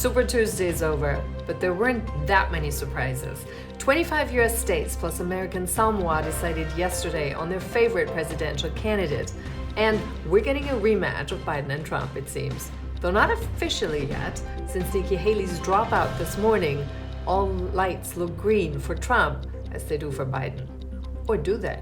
Super Tuesday is over, but there weren't that many surprises. 25 US states plus American Samoa decided yesterday on their favorite presidential candidate. And we're getting a rematch of Biden and Trump, it seems. Though not officially yet, since Nikki Haley's dropout this morning, all lights look green for Trump as they do for Biden. Or do they?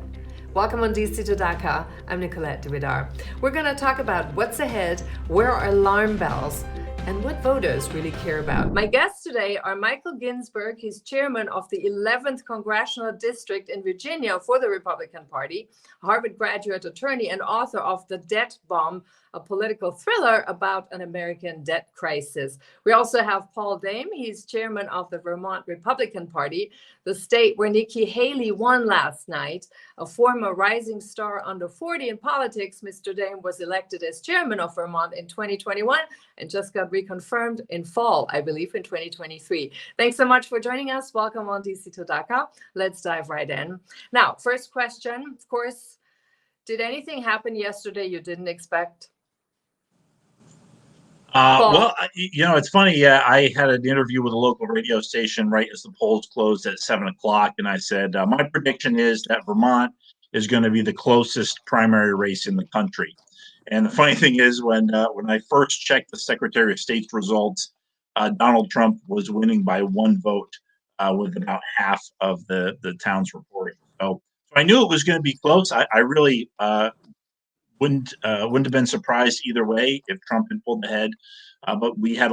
Welcome on DC To Dhaka. I'm Nicolette, DeVidar. We're going to talk about what's ahead, where are alarm bells, and what voters really care about. My guests today are Michael Ginsberg. He's chairman of the 11th Congressional District in Virginia for the Republican Party, Harvard graduate attorney, and author of The Debt Bomb, a political thriller about an American debt crisis. We also have Paul Dame. He's chairman of the Vermont Republican Party, the state where Nikki Haley won last night. A former rising star under 40 in politics, Mr. Dame was elected as chairman of Vermont in 2021 and just got reconfirmed in fall, I believe, in 2023. Thanks so much for joining us. Welcome on DC To Dhaka. Let's dive right in. Now, first question, of course, did anything happen yesterday you didn't expect? Well, it's funny. I had an interview with a local radio station right as the polls closed at 7 o'clock. And I said, my prediction is that Vermont is going to be the closest primary race in the country. And the funny thing is, when I first checked the Secretary of State's results, Donald Trump was winning by one vote with about half of the town's reporting. So I knew it was going to be close. I really wouldn't have been surprised either way if Trump had pulled ahead. But we had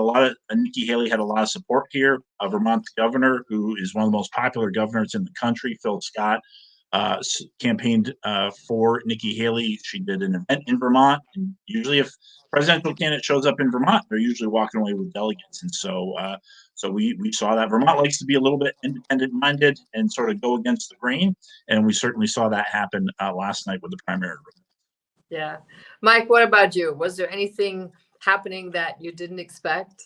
Nikki Haley had a lot of support here. Vermont's governor, who is one of the most popular governors in the country, Phil Scott, campaigned for Nikki Haley. She did an event in Vermont. And usually if presidential candidate shows up in Vermont, they're usually walking away with delegates. And so we saw that. Vermont likes to be a little bit independent-minded and sort of go against the grain. And we certainly saw that happen last night with the primary. Yeah. Mike, what about you? Was there anything happening that you didn't expect?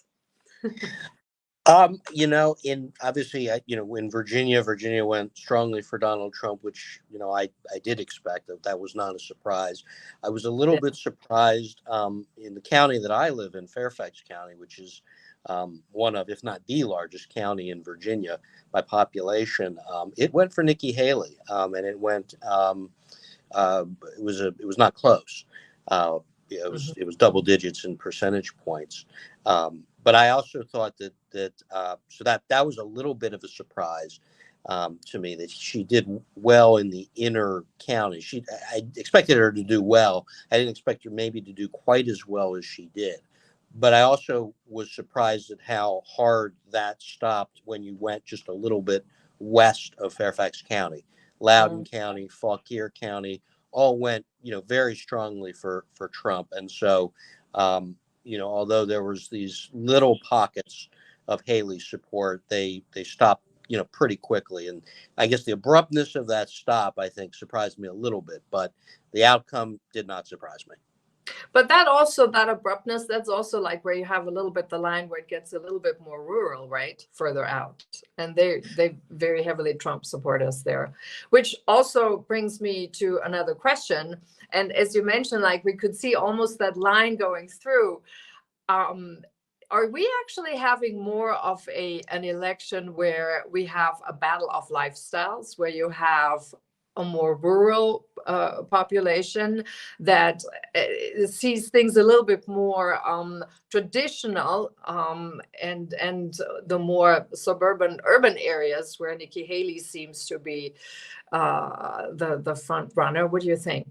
In Virginia went strongly for Donald Trump, which, I did expect. That was not a surprise. I was a little bit surprised in the county that I live in, Fairfax County, which is one of, if not the largest county in Virginia by population. It went for Nikki Haley, and it went. It was not close. It was double digits in percentage points. But I also thought that was a little bit of a surprise to me, that she did well in the inner county. I expected her to do well. I didn't expect her maybe to do quite as well as she did. But I also was surprised at how hard that stopped when you went just a little bit west of Fairfax County. Loudoun County, Fauquier County, all went, very strongly for Trump. And so, although there was these little pockets of Haley support, they stopped, pretty quickly. And I guess the abruptness of that stop, I think, surprised me a little bit, but the outcome did not surprise me. But that abruptness, that's also like where you have a little bit the line where it gets a little bit more rural, right? Further out. And they very heavily Trump support us there, which also brings me to another question. And as you mentioned, like we could see almost that line going through. Are we actually having more of an election where we have a battle of lifestyles, where you have a more rural population that sees things a little bit more traditional, and the more suburban, urban areas where Nikki Haley seems to be the front runner? What do you think?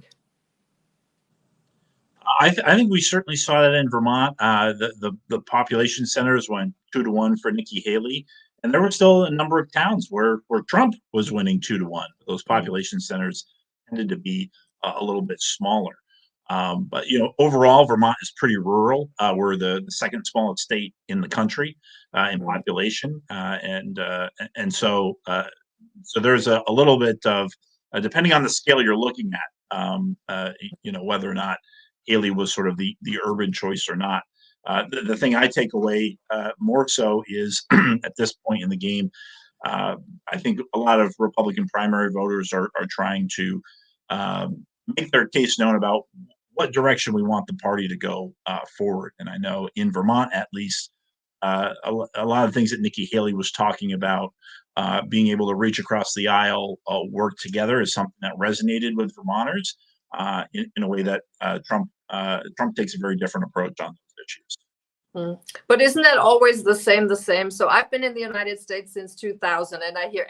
I think we certainly saw that in Vermont. The population centers went 2-1 for Nikki Haley. And there were still a number of towns where Trump was winning 2-1. Those population centers tended to be a little bit smaller. But overall, Vermont is pretty rural. We're the second smallest state in the country in population, and so there's a little bit of depending on the scale you're looking at, whether or not Haley was sort of the urban choice or not. The thing I take away more so is at this point in the game, I think a lot of Republican primary voters are trying to make their case known about what direction we want the party to go forward. And I know in Vermont, at least, a lot of things that Nikki Haley was talking about, being able to reach across the aisle, work together, is something that resonated with Vermonters in a way that Trump takes a very different approach on those issues. But isn't that always the same? So I've been in the United States since 2000, and I hear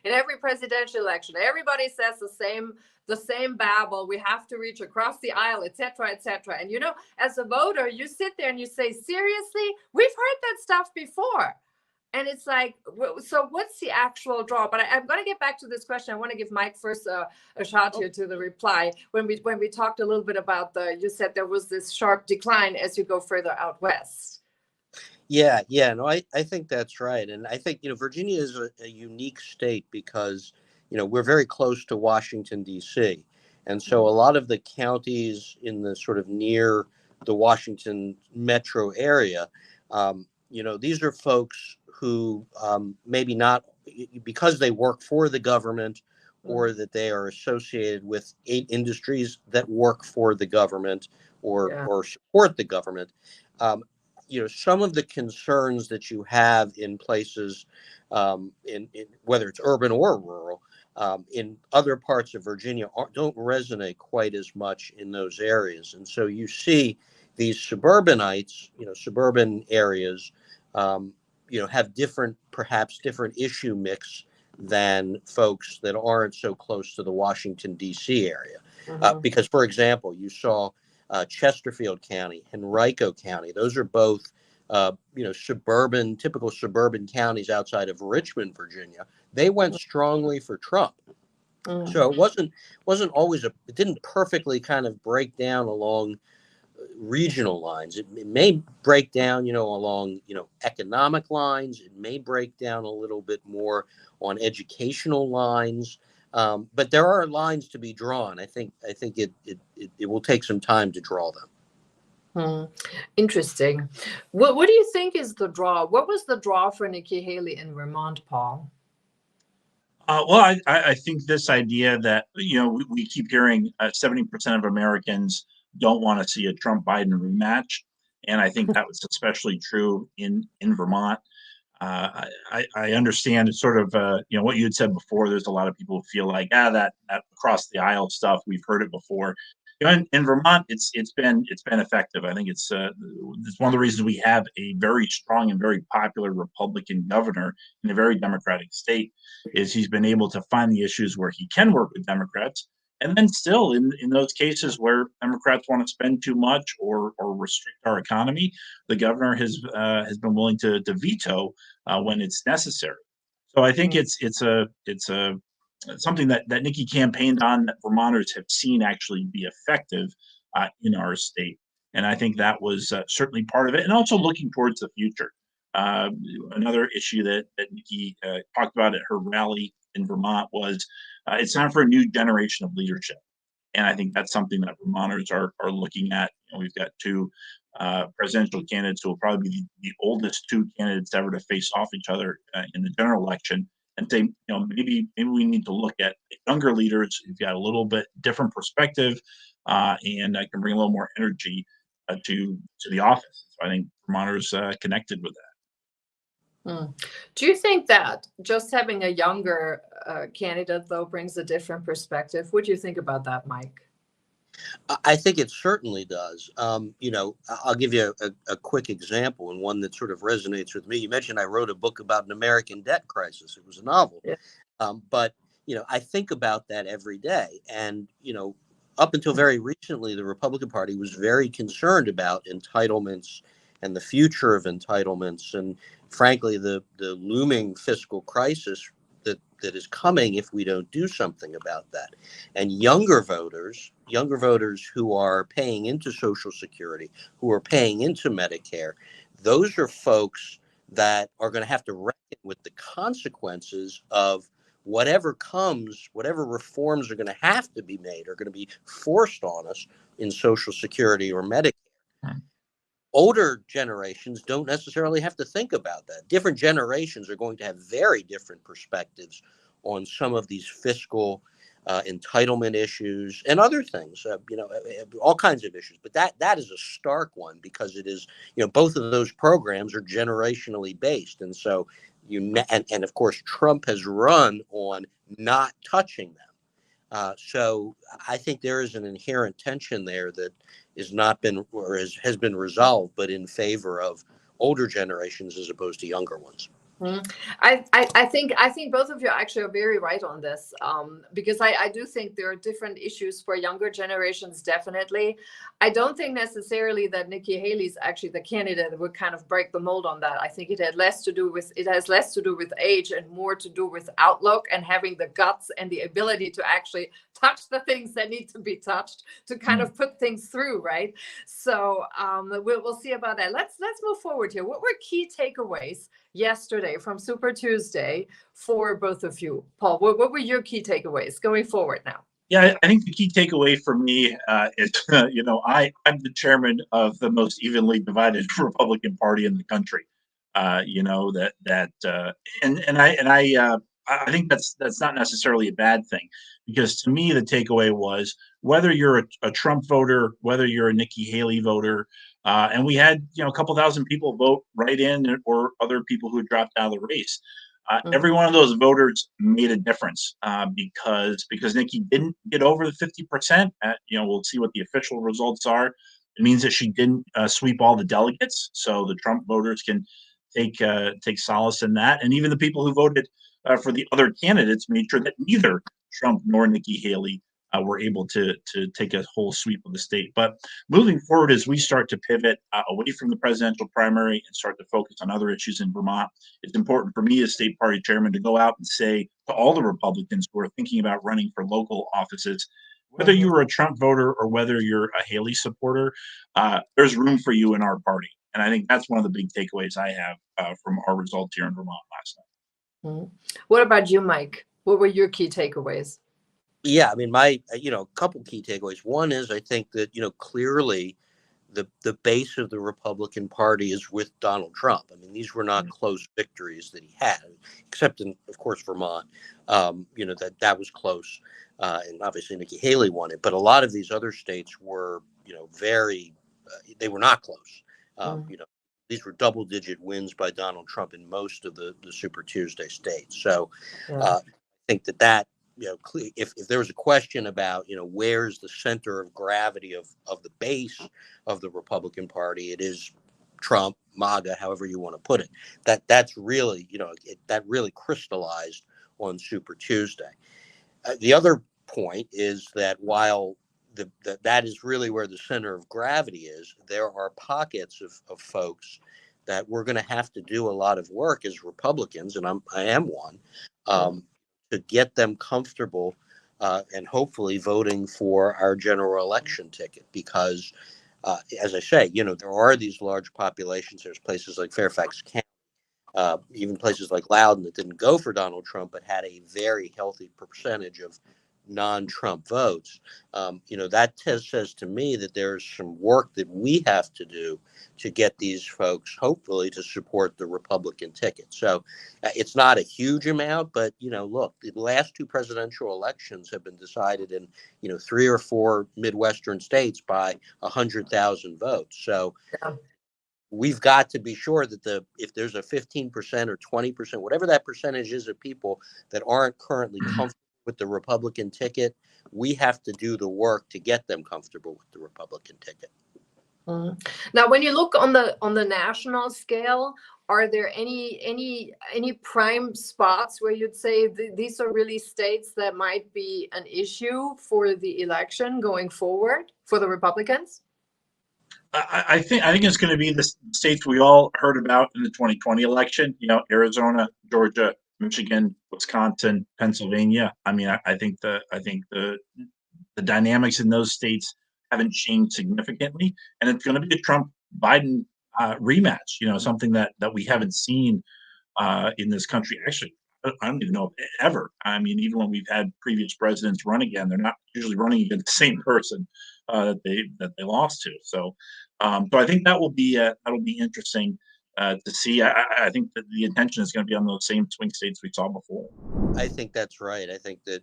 in every presidential election, everybody says the same babble. We have to reach across the aisle, et cetera, et cetera. And as a voter, you sit there and you say, seriously, we've heard that stuff before. And it's like, so what's the actual draw? But I'm going to get back to this question. I want to give Mike first a shot here to the reply. When we talked a little bit about you said there was this sharp decline as you go further out west. Yeah, no, I think that's right. And I think, Virginia is a unique state because, we're very close to Washington, D.C. And so a lot of the counties in the sort of near the Washington metro area, these are folks who maybe not because they work for the government or that they are associated with industries that work for the government or support the government. Some of the concerns that you have in places, in whether it's urban or rural, in other parts of Virginia don't resonate quite as much in those areas. And so you see these suburbanites, suburban areas, have perhaps different issue mix than folks that aren't so close to the Washington, D.C. area. Because, for example, you saw Chesterfield County, Henrico County. Those are both, typical suburban counties outside of Richmond, Virginia. They went strongly for Trump. So it wasn't always it didn't perfectly kind of break down along regional lines. It may break down, along, economic lines. It may break down a little bit more on educational lines. But there are lines to be drawn. I think it will take some time to draw them. Interesting. What do you think is the draw? What was the draw for Nikki Haley in Vermont, Paul? Well, I think this idea that, we keep hearing 70% of Americans don't want to see a Trump-Biden rematch. And I think that was especially true in Vermont. I understand it's sort of, what you had said before. There's a lot of people who feel like, that across the aisle stuff, we've heard it before. In Vermont, it's been effective. I think it's one of the reasons we have a very strong and very popular Republican governor in a very Democratic state is he's been able to find the issues where he can work with Democrats. And then still in those cases where Democrats want to spend too much or restrict our economy, the governor has been willing to veto when it's necessary. So I think it's something that Nikki campaigned on that Vermonters have seen actually be effective in our state. And I think that was certainly part of it. And also looking towards the future. Another issue that Nikki talked about at her rally in Vermont was it's time for a new generation of leadership. And I think that's something that Vermonters are looking at. We've got two presidential candidates who will probably be the oldest two candidates ever to face off each other in the general election. And say, maybe we need to look at younger leaders who've got a little bit different perspective and can bring a little more energy to the office. So I think Vermonters connected with that. Do you think that just having a younger candidate, though, brings a different perspective? What do you think about that, Mike? I think it certainly does. I'll give you a quick example and one that sort of resonates with me. You mentioned I wrote a book about an American debt crisis. It was a novel. Yeah. But I think about that every day. And, up until very recently, the Republican Party was very concerned about entitlements and the future of entitlements. And frankly, the looming fiscal crisis that is coming if we don't do something about that. And younger voters who are paying into Social Security, who are paying into Medicare, those are folks that are going to have to reckon with the consequences of whatever comes, whatever reforms are going to have to be made, are going to be forced on us in Social Security or Medicare. Older generations don't necessarily have to think about that. Different generations are going to have very different perspectives on some of these fiscal entitlement issues, and other things. All kinds of issues. But that is a stark one because it is, both of those programs are generationally based, and so and of course Trump has run on not touching them. So I think there is an inherent tension there that has not been or has been resolved, but in favor of older generations as opposed to younger ones. I think both of you actually are very right on this, because I do think there are different issues for younger generations. Definitely, I don't think necessarily that Nikki Haley is actually the candidate that would kind of break the mold on that. I think it has less to do with age and more to do with outlook and having the guts and the ability to actually touch the things that need to be touched to kind of put things through, right? So we'll see about that. Let's move forward here. What were key takeaways yesterday from Super Tuesday for both of you? Paul, what were your key takeaways going forward now? Yeah, I think the key takeaway for me is, I'm the chairman of the most evenly divided Republican Party in the country. I think that's not necessarily a bad thing, because to me the takeaway was whether you're a Trump voter, whether you're a Nikki Haley voter, and we had a couple thousand people vote right in, or other people who dropped out of the race. Every one of those voters made a difference, because Nikki didn't get over the 50%. We'll see what the official results are. It means that she didn't sweep all the delegates, so the Trump voters can take solace in that. And even the people who voted for the other candidates made sure that neither Trump nor Nikki Haley were able to take a whole sweep of the state. But moving forward, as we start to pivot away from the presidential primary and start to focus on other issues in Vermont, it's important for me as state party chairman to go out and say to all the Republicans who are thinking about running for local offices, whether you were a Trump voter or whether you're a Haley supporter, there's room for you in our party. And I think that's one of the big takeaways I have from our results here in Vermont last night. What about you, Mike? What were your key takeaways? Yeah, I mean, my couple key takeaways. One is I think that clearly the base of the Republican Party is with Donald Trump. I mean, these were not close victories that he had, except in, of course, Vermont. That was close, and obviously Nikki Haley won it. But a lot of these other states were they were not close. These were double-digit wins by Donald Trump in most of the Super Tuesday states. So I think that if there was a question about where's the center of gravity of the base of the Republican Party, it is Trump, MAGA, however you want to put it. That's really that really crystallized on Super Tuesday. The other point is that while that is really where the center of gravity is, there are pockets of folks that we're going to have to do a lot of work as Republicans, and I am one. To get them comfortable and hopefully voting for our general election ticket, because as I say, there are these large populations. There's places like Fairfax County, even places like Loudoun that didn't go for Donald Trump but had a very healthy percentage of non-Trump votes. That says to me that there's some work that we have to do to get these folks hopefully to support the Republican ticket. So it's not a huge amount, but look, the last two presidential elections have been decided in 3 or 4 Midwestern states by 100,000 votes. So we've got to be sure that if there's a 15% or 20%, whatever that percentage is of people that aren't currently comfortable with the Republican ticket, we have to do the work to get them comfortable with the Republican ticket. Now, when you look on the national scale, are there any prime spots where you'd say these are really states that might be an issue for the election going forward for the Republicans? I think it's going to be the states we all heard about in the 2020 election. Arizona, Georgia, Michigan, Wisconsin, Pennsylvania. I mean, I think the dynamics in those states haven't changed significantly, and it's going to be a Trump-Biden rematch. Something that we haven't seen in this country. Actually, I don't even know if ever. I mean, even when we've had previous presidents run again, they're not usually running against the same person that they lost to. So I think that'll be interesting to see. I think that the intention is going to be on those same swing states we saw before. I think that's right. I think that,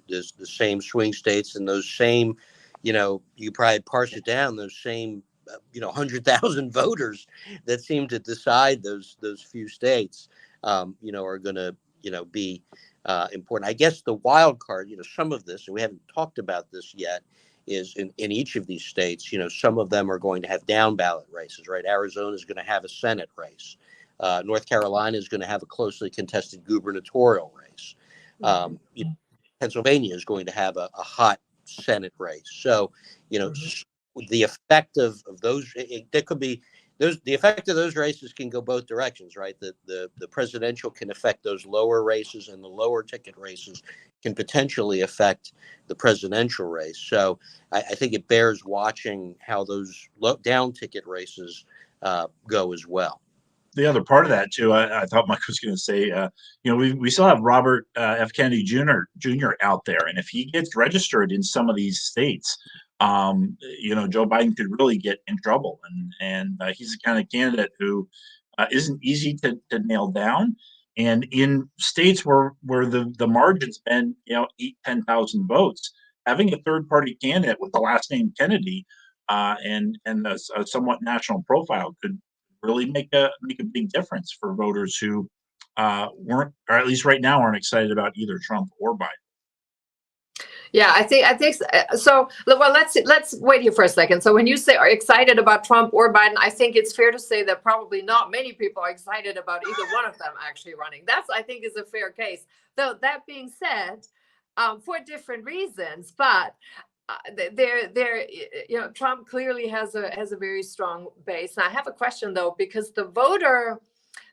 there's the same swing states and those same, you probably parse it down, those same, 100,000 voters that seem to decide those few states, are going to, be important. I guess the wild card, some of this, and we haven't talked about this yet, is in each of these states, some of them are going to have down ballot races, right? Arizona is going to have a Senate race. North Carolina is going to have a closely contested gubernatorial race. Pennsylvania is going to have a hot Senate race. So, the effect of those, there could be the effect of those races can go both directions, right? The presidential can affect those lower races, and the lower ticket races can potentially affect the presidential race. So I think it bears watching how those down ticket races go as well. The other part of that too, I thought Mike was going to say, we still have Robert F. Kennedy Jr. out there, and if he gets registered in some of these states, Joe Biden could really get in trouble, and he's the kind of candidate who isn't easy to nail down. And in states where the margin's been 8,000-10,000 votes, having a third party candidate with the last name Kennedy and a somewhat national profile could really make a big difference for voters who weren't, or at least right now, aren't excited about either Trump or Biden. Yeah, I think so. Well, let's wait here for a second. So when you say are excited about Trump or Biden, I think it's fair to say that probably not many people are excited about either one of them actually running. That's, I think, is a fair case. Though that being said, for different reasons, but Trump clearly has a very strong base. And I have a question though, because the voter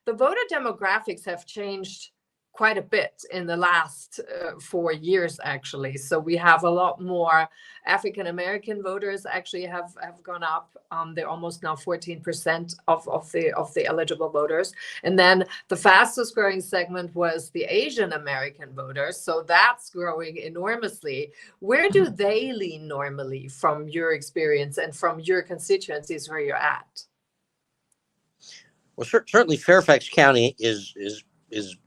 demographics have changed quite a bit in the last 4 years, actually. So we have a lot more African American voters actually have gone up. They're almost now 14% of the eligible voters. And then the fastest growing segment was the Asian American voters. So that's growing enormously. Where do they lean normally from your experience and from your constituencies where you're at? Well, certainly Fairfax County is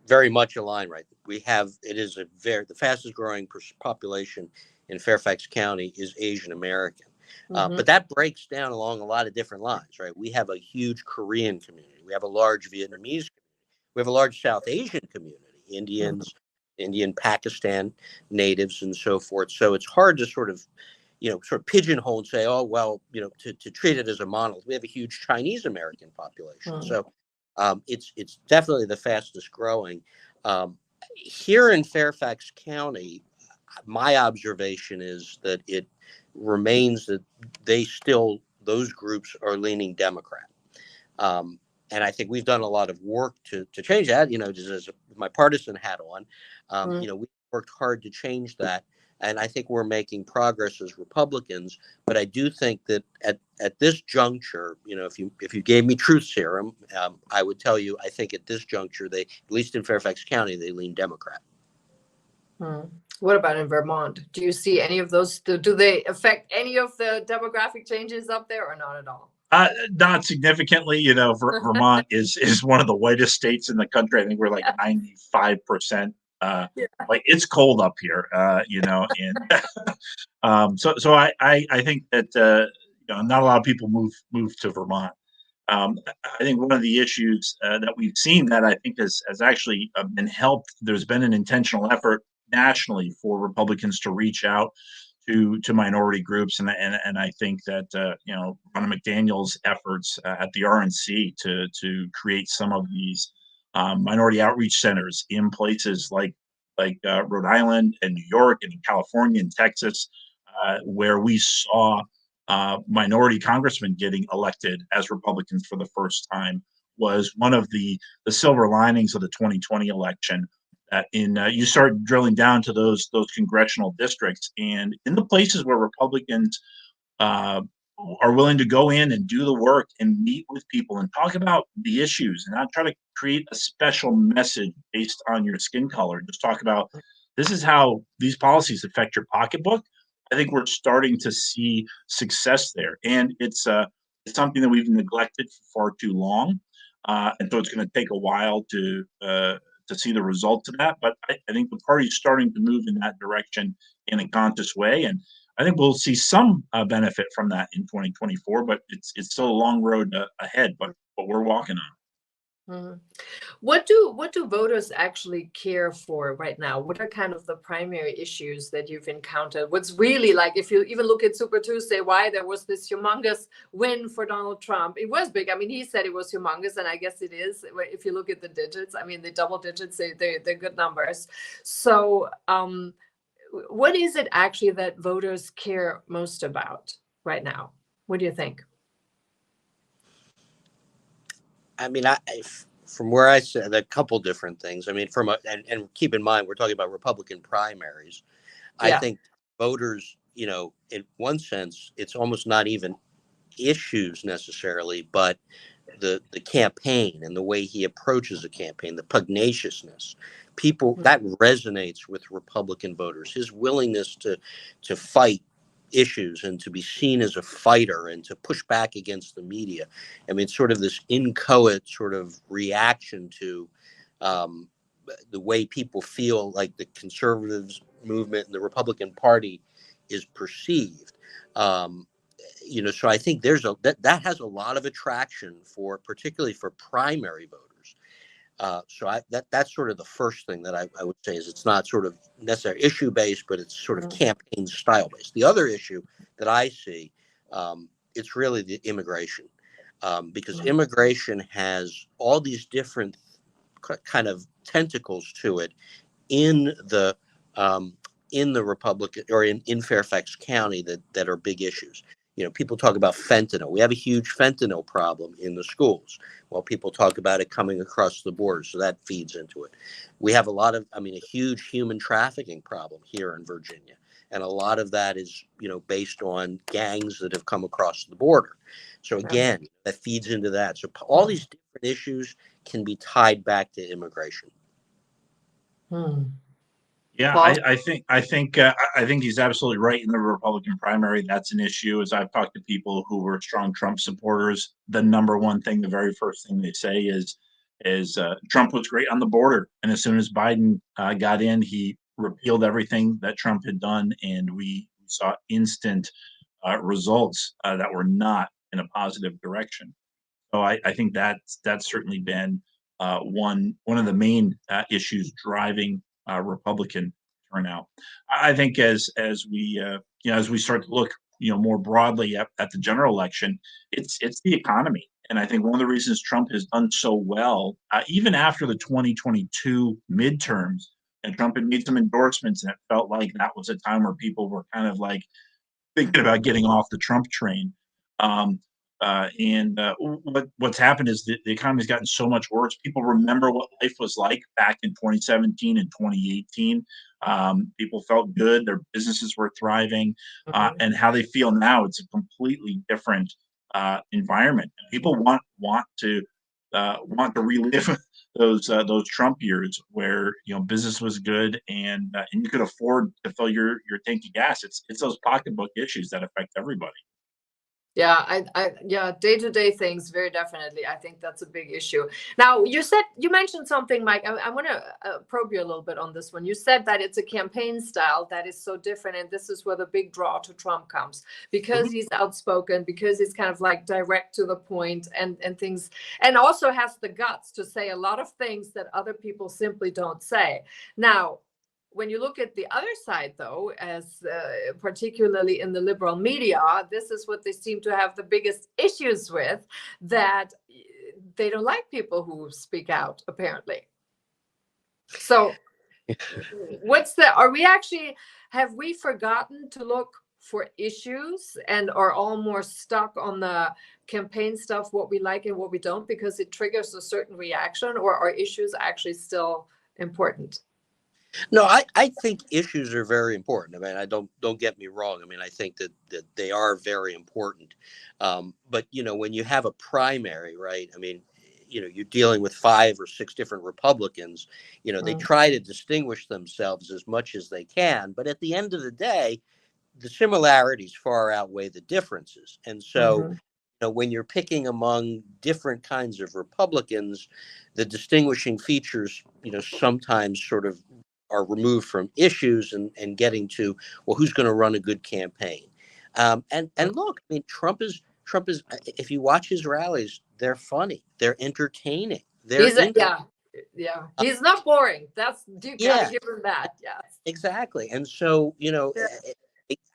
very much aligned, right? The fastest growing population in Fairfax County is Asian American. But that breaks down along a lot of different lines, right? We have a huge Korean community. We have a large Vietnamese community. We have a large South Asian community, Indian, Pakistan natives and so forth. So it's hard to sort of pigeonhole and say, oh, well, to treat it as a monolith. We have a huge Chinese American population. So it's definitely the fastest growing. Here in Fairfax County, my observation is that it remains that those groups are leaning Democrat. And I think we've done a lot of work to change that, just as my partisan hat on. We worked hard to change that. And I think we're making progress as Republicans. But I do think that at this juncture, if you gave me truth serum, I would tell you, I think at this juncture, at least in Fairfax County, they lean Democrat. What about in Vermont? Do you see any of those? Do they affect any of the demographic changes up there or not at all? Not significantly. Vermont is one of the whitest states in the country. I think we're like 95%. Like it's cold up here, and so I think that not a lot of people move to Vermont. I think one of the issues that we've seen that I think has actually been helped. There's been an intentional effort nationally for Republicans to reach out to minority groups, and I think that Ronna McDaniel's efforts at the RNC to create some of these minority outreach centers in places like Rhode Island and New York and in California and Texas, where we saw minority congressmen getting elected as Republicans for the first time, was one of the silver linings of the 2020 election. You start drilling down to those congressional districts, and in the places where Republicans are willing to go in and do the work and meet with people and talk about the issues and not try to create a special message based on your skin color. Just talk about this is how these policies affect your pocketbook. I think we're starting to see success there, and it's something that we've neglected for far too long. and so it's going to take a while to see the results of that. But I think the party's starting to move in that direction in a conscious way, and I think we'll see some benefit from that in 2024. But it's still a long road ahead. But we're walking on. Mhm. What do voters actually care for right now? What are kind of the primary issues that you've encountered? What's really, like, if you even look at Super Tuesday, why there was this humongous win for Donald Trump? It was big. I mean, he said it was humongous, and I guess it is. If you look at the digits, I mean, the double digits, they're good numbers. So, what is it actually that voters care most about right now? What do you think? I mean, from where I said a couple different things. I mean, and keep in mind, we're talking about Republican primaries. I Yeah. think voters, in one sense, it's almost not even issues necessarily, but the campaign and the way he approaches a campaign, the pugnaciousness, people that resonates with Republican voters. His willingness to fight issues and to be seen as a fighter and to push back against the media. I mean, sort of this inchoate sort of reaction to the way people feel like the conservatives movement and the Republican Party is perceived. So I think that has a lot of attraction particularly for primary voters. That's sort of the first thing that I would say is it's not sort of necessarily issue based, but it's sort of campaign style based. The other issue that I see, it's really the immigration, because immigration has all these different kind of tentacles to it in the Republican or in Fairfax County that are big issues. People talk about fentanyl. We have a huge fentanyl problem in the schools. Well, people talk about it coming across the border, so that feeds into it. We have a huge human trafficking problem here in Virginia. And a lot of that is, based on gangs that have come across the border. So again, that feeds into that. So all these different issues can be tied back to immigration. Yeah, I think he's absolutely right. In the Republican primary, that's an issue. As I've talked to people who were strong Trump supporters, the number one thing, the very first thing they say is Trump was great on the border, and as soon as Biden got in, he repealed everything that Trump had done, and we saw instant results that were not in a positive direction. So I think that's certainly been one of the main issues driving Republican turnout. I think as we start to look more broadly at the general election, it's the economy, and I think one of the reasons Trump has done so well, even after the 2022 midterms, and Trump had made some endorsements, and it felt like that was a time where people were kind of like thinking about getting off the Trump train. Um, what's happened is the economy's gotten so much worse. People remember what life was like back in 2017 and 2018. People felt good; their businesses were thriving, and how they feel now, it's a completely different environment. And people want to relive those Trump years where business was good and you could afford to fill your tank of gas. It's those pocketbook issues that affect everybody. Yeah, yeah, day-to-day things, very definitely. I think that's a big issue. Now, you mentioned something, Mike. I want to probe you a little bit on this one. You said that it's a campaign style that is so different, and this is where the big draw to Trump comes, because he's outspoken, because he's kind of like direct to the point and things, and also has the guts to say a lot of things that other people simply don't say. Now, when you look at the other side, though, as particularly in the liberal media, this is what they seem to have the biggest issues with, that they don't like people who speak out, apparently. So have we forgotten to look for issues and are all more stuck on the campaign stuff, what we like and what we don't, because it triggers a certain reaction, or are issues actually still important? No, I think issues are very important. I mean, I don't get me wrong. I mean, I think that they are very important. But when you have a primary, right? I mean, you're dealing with 5 or 6 different Republicans. They try to distinguish themselves as much as they can, but at the end of the day, the similarities far outweigh the differences. And so, when you're picking among different kinds of Republicans, the distinguishing features, sometimes sort of are removed from issues and getting to, well, who's going to run a good campaign? And look, I mean, Trump is, if you watch his rallies, they're funny, they're entertaining, he's not boring. That's, you gotta give him that. Yes, exactly. And so,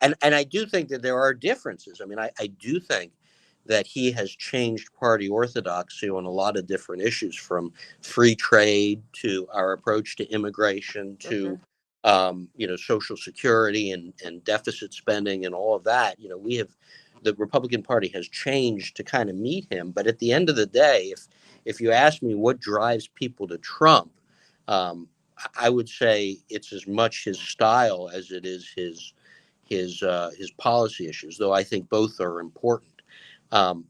and I do think that there are differences. I mean, I do think that he has changed party orthodoxy on a lot of different issues, from free trade to our approach to immigration to Social Security and deficit spending and all of that. The Republican Party has changed to kind of meet him. But at the end of the day, if you ask me what drives people to Trump, I would say it's as much his style as it is his policy issues, though I think both are important.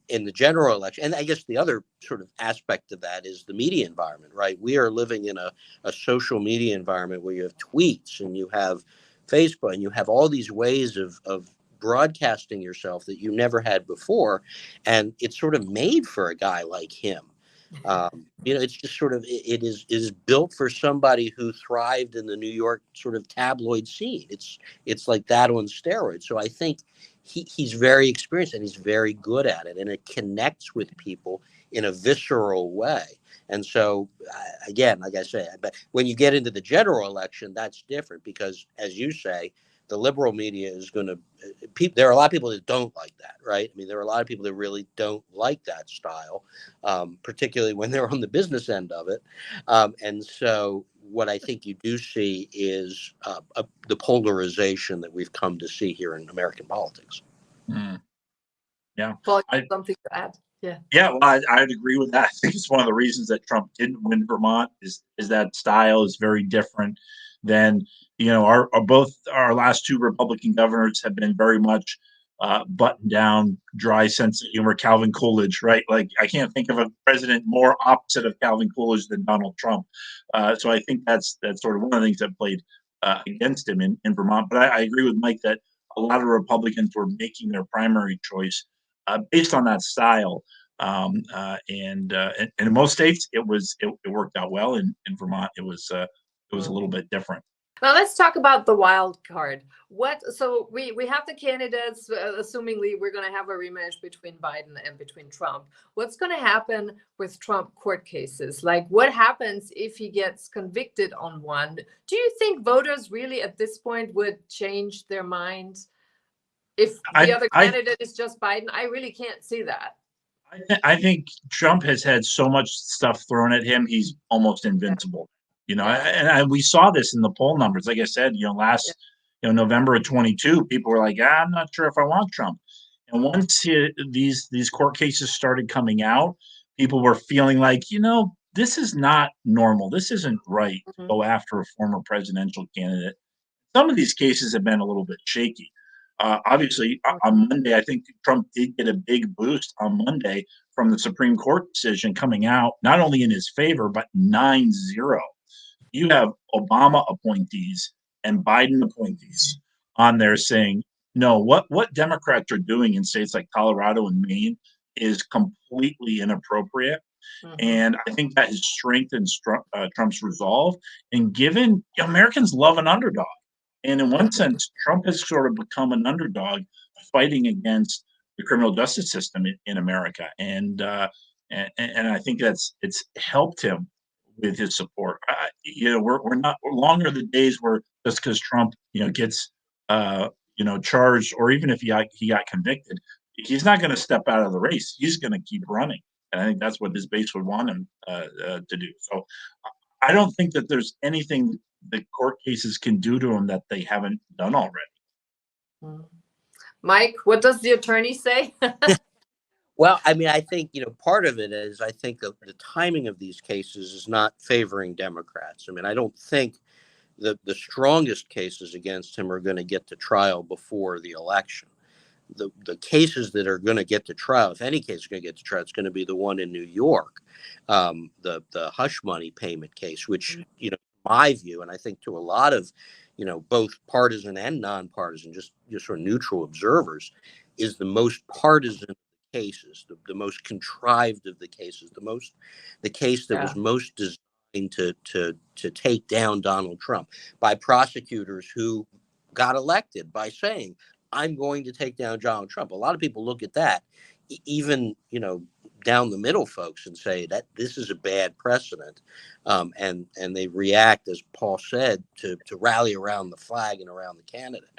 In the general election. And I guess the other sort of aspect of that is the media environment, right? We are living in a social media environment where you have tweets and you have Facebook and you have all these ways of broadcasting yourself that you never had before. And it's sort of made for a guy like him. It's just sort of, it is built for somebody who thrived in the New York sort of tabloid scene. It's like that on steroids. So I think he's very experienced and he's very good at it, and it connects with people in a visceral way. And so, again, like I say, but when you get into the general election, that's different because, as you say, the liberal media is going to, there are a lot of people that don't like that, right? I mean, there are a lot of people that really don't like that style, particularly when they're on the business end of it. And so what I think you do see is the polarization that we've come to see here in American politics. Mm. Yeah. Paul, something to add? Yeah. Yeah, well, I'd agree with that. I think it's one of the reasons that Trump didn't win Vermont is that style is very different than, both our last two Republican governors have been very much buttoned down, dry sense of humor. Calvin Coolidge, right? Like, I can't think of a president more opposite of Calvin Coolidge than Donald Trump. So I think that's sort of one of the things that played against him in Vermont. But I agree with Mike that a lot of Republicans were making their primary choice based on that style. And in most states, it worked out well. In Vermont, it was a little bit different. Now let's talk about the wild card. So we have the candidates, assumingly we're going to have a rematch between Biden and between Trump. What's going to happen with Trump court cases? Like, what happens if he gets convicted on one? Do you think voters really at this point would change their mind if the other candidate is just Biden? I really can't see that. I think Trump has had so much stuff thrown at him; he's almost invincible. And we saw this in the poll numbers. Like I said, last November of 22, people were like, I'm not sure if I want Trump. And once these court cases started coming out, people were feeling like, this is not normal. This isn't right to go after a former presidential candidate. Some of these cases have been a little bit shaky. Obviously, on Monday, I think Trump did get a big boost on Monday from the Supreme Court decision coming out, not only in his favor, but 9-0. You have Obama appointees and Biden appointees on there saying, no, what Democrats are doing in states like Colorado and Maine is completely inappropriate. And I think that has strengthened Trump's resolve and given Americans love an underdog. And in one sense, Trump has sort of become an underdog fighting against the criminal justice system in America. And I think it's helped him with his support. We're not longer the days where just because Trump, gets, charged, or even if he got convicted, he's not going to step out of the race. He's going to keep running. And I think that's what his base would want him to do. So I don't think that there's anything the court cases can do to him that they haven't done already. Mike, what does the attorney say? Well, I mean, I think, part of it is I think the timing of these cases is not favoring Democrats. I mean, I don't think the strongest cases against him are going to get to trial before the election. The cases that are going to get to trial, if any case is going to get to trial, it's going to be the one in New York, the hush money payment case, which, my view, and I think to a lot of, both partisan and nonpartisan, just sort of neutral observers, is the most partisan cases, the most contrived of the cases, the case that was Yeah. most designed to take down Donald Trump by prosecutors who got elected by saying, I'm going to take down Donald Trump. A lot of people look at that, even, down the middle folks, and say that this is a bad precedent. And they react, as Paul said, to rally around the flag and around the candidate.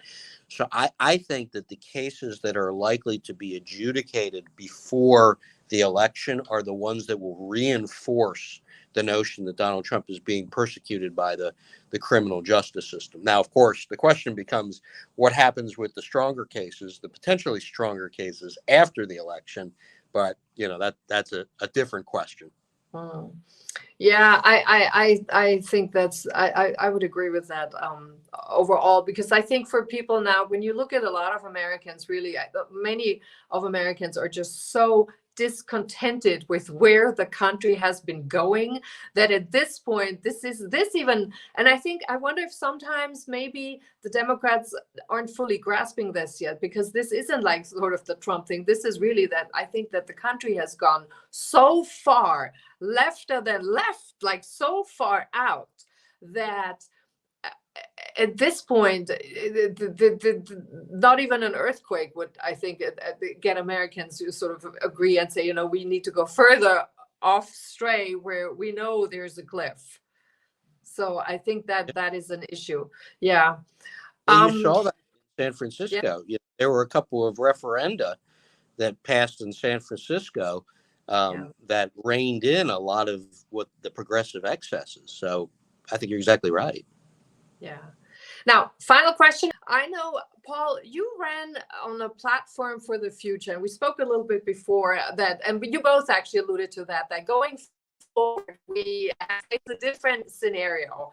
So I think that the cases that are likely to be adjudicated before the election are the ones that will reinforce the notion that Donald Trump is being persecuted by the criminal justice system. Now, of course, the question becomes what happens with the stronger cases, the potentially stronger cases after the election. But, that's a different question. Mm. Yeah, I think I would agree with that overall, because I think for people now, when you look at a lot of Americans, really, many of Americans are just so discontented with where the country has been going, that at this point, and I wonder if sometimes maybe the Democrats aren't fully grasping this yet, because this isn't like sort of the Trump thing. This is really that I think that the country has gone so far left, like so far out, that at this point, not even an earthquake would, I think, get Americans to sort of agree and say, we need to go further off stray where we know there's a cliff. So I think that is an issue. Yeah. Well, you saw that in San Yeah. Francisco. There were a couple of referenda that passed in San Francisco that reined in a lot of what the progressive excesses. So I think you're exactly right. Yeah. Now, final question. I know, Paul, you ran on a platform for the future, and we spoke a little bit before that, and you both actually alluded to that going forward, we face a different scenario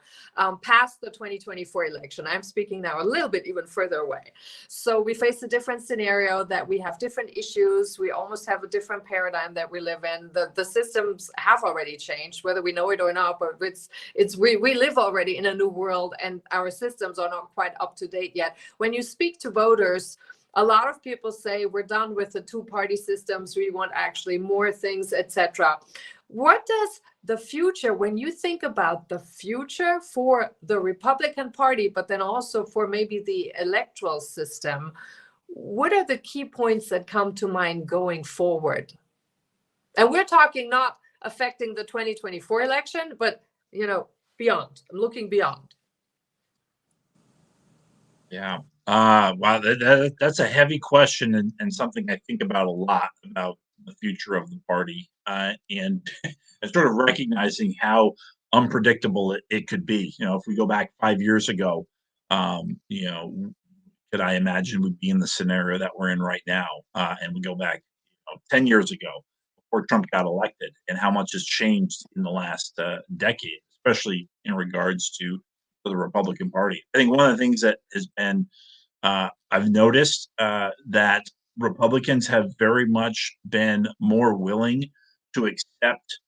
past the 2024 election. I'm speaking now a little bit even further away. So we face a different scenario, that we have different issues. We almost have a different paradigm that we live in. The systems have already changed, whether we know it or not, but we live already in a new world, and our systems are not quite up to date yet. When you speak to voters, a lot of people say we're done with the two-party systems. We want actually more things, etc. What does the future, when you think about the future for the Republican Party, but then also for maybe the electoral system, what are the key points that come to mind going forward? And we're talking not affecting the 2024 election, but, beyond. I'm looking beyond. Yeah. Wow. That's a heavy question, and something I think about a lot, about the future of the party, and sort of recognizing how unpredictable it could be. If we go back 5 years ago, could I imagine we'd be in the scenario that we're in right now? And we go back 10 years ago, before Trump got elected, and how much has changed in the last decade, especially in regards to the Republican Party. I think one of the things that has been, I've noticed that Republicans have very much been more willing to accept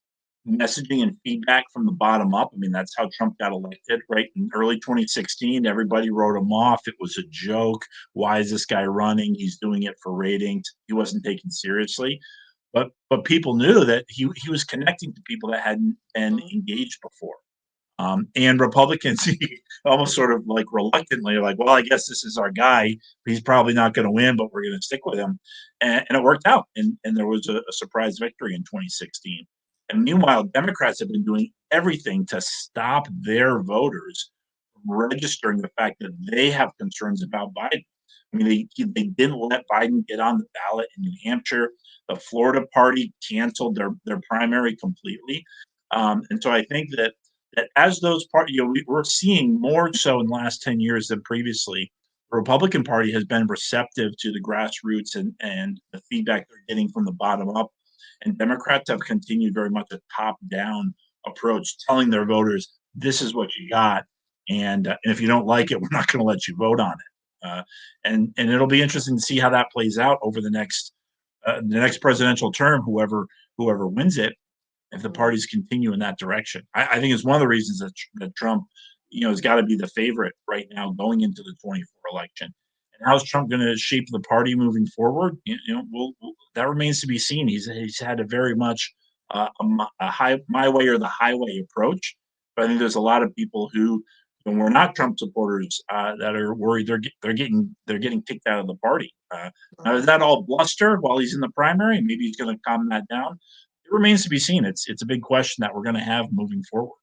messaging and feedback from the bottom up. I mean, that's how Trump got elected, right? In early 2016, everybody wrote him off. It was a joke. Why is this guy running? He's doing it for ratings. He wasn't taken seriously. But people knew that he was connecting to people that hadn't been engaged before. And Republicans almost sort of like reluctantly like, well, I guess this is our guy. He's probably not going to win, but we're going to stick with him. And it worked out. And there was a surprise victory in 2016. And meanwhile, Democrats have been doing everything to stop their voters from registering the fact that they have concerns about Biden. I mean, they didn't let Biden get on the ballot in New Hampshire. The Florida party canceled their primary completely. And so I think that as those parties, we're seeing more so in the last 10 years than previously. The Republican Party has been receptive to the grassroots and the feedback they're getting from the bottom up. And Democrats have continued very much a top-down approach, telling their voters, this is what you got. And if you don't like it, we're not going to let you vote on it. And it'll be interesting to see how that plays out over the next presidential term, whoever wins it, if the parties continue in that direction. I think it's one of the reasons that Trump, has got to be the favorite right now going into the 24 election. how's Trump going to shape the party moving forward? That remains to be seen. He's had a very much my way or the highway approach. But I think there's a lot of people who were not Trump supporters that are worried they're getting kicked out of the party. Now, is that all bluster while he's in the primary? Maybe he's going to calm that down. It remains to be seen. It's a big question that we're going to have moving forward.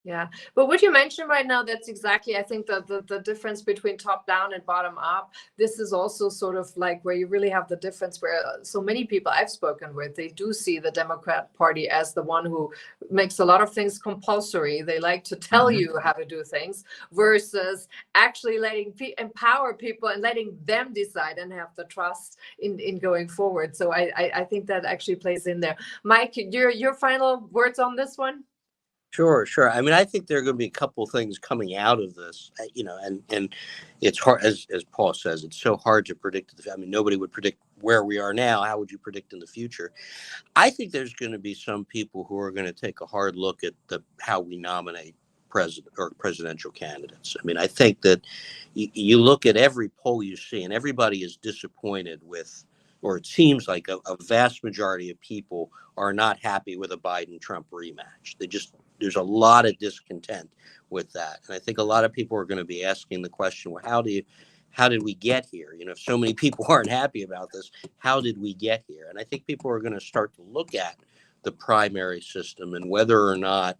Yeah, but what you mentioned right now, that's exactly, I think, the difference between top down and bottom up. This is also sort of like where you really have the difference where so many people I've spoken with, they do see the Democrat Party as the one who makes a lot of things compulsory. They like to tell you how to do things versus actually empower people and letting them decide and have the trust in going forward. So I think that actually plays in there. Mike, your final words on this one? Sure. I mean, I think there are going to be a couple of things coming out of this, and it's hard, as Paul says, it's so hard to predict. I mean, nobody would predict where we are now. How would you predict in the future? I think there's going to be some people who are going to take a hard look at how we nominate president or presidential candidates. I mean, I think that you look at every poll you see, and everybody is disappointed with, or it seems like a vast majority of people are not happy with a Biden-Trump rematch. There's a lot of discontent with that. And I think a lot of people are going to be asking the question, well, how did we get here? If so many people aren't happy about this, how did we get here? And I think people are going to start to look at the primary system and whether or not,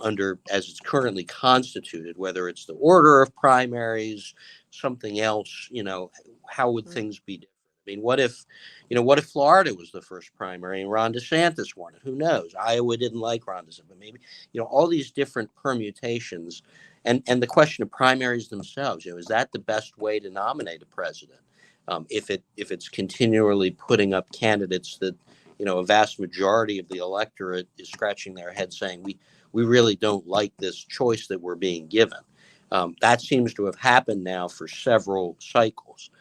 under as it's currently constituted, whether it's the order of primaries, something else, how would things be different? I mean, what if Florida was the first primary and Ron DeSantis won it? Who knows? Iowa didn't like Ron DeSantis, but maybe, all these different permutations and the question of primaries themselves, is that the best way to nominate a president? If it's continually putting up candidates that, a vast majority of the electorate is scratching their head saying, we really don't like this choice that we're being given. That seems to have happened now for several cycles.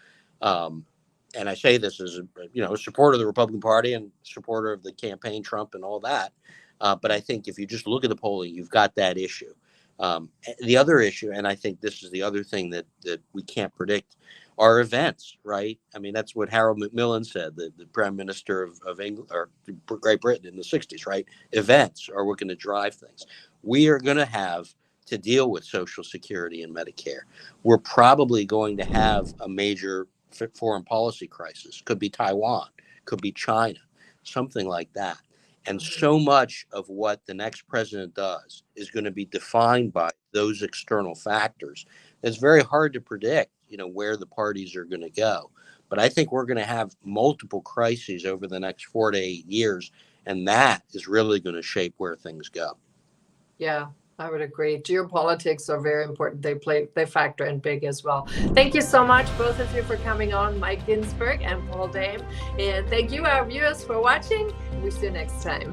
And I say this as a supporter of the Republican Party and supporter of the campaign Trump and all that. But I think if you just look at the polling, you've got that issue. The other issue, and I think this is the other thing that we can't predict, are events, right? I mean, that's what Harold Macmillan said, the Prime Minister of England or Great Britain in the 60s, right? Events are what going to drive things. We are going to have to deal with Social Security and Medicare. We're probably going to have a major foreign policy crisis. Could be Taiwan, could be China, something like that. And so much of what the next president does is going to be defined by those external factors. It's very hard to predict, where the parties are going to go. But I think we're going to have multiple crises over the next 4 to 8 years, and that is really going to shape where things go. Yeah. I would agree. Geopolitics are very important. They factor in big as well. Thank you so much, both of you, for coming on, Mike Ginsberg and Paul Dame. And thank you, our viewers, for watching. We'll see you next time.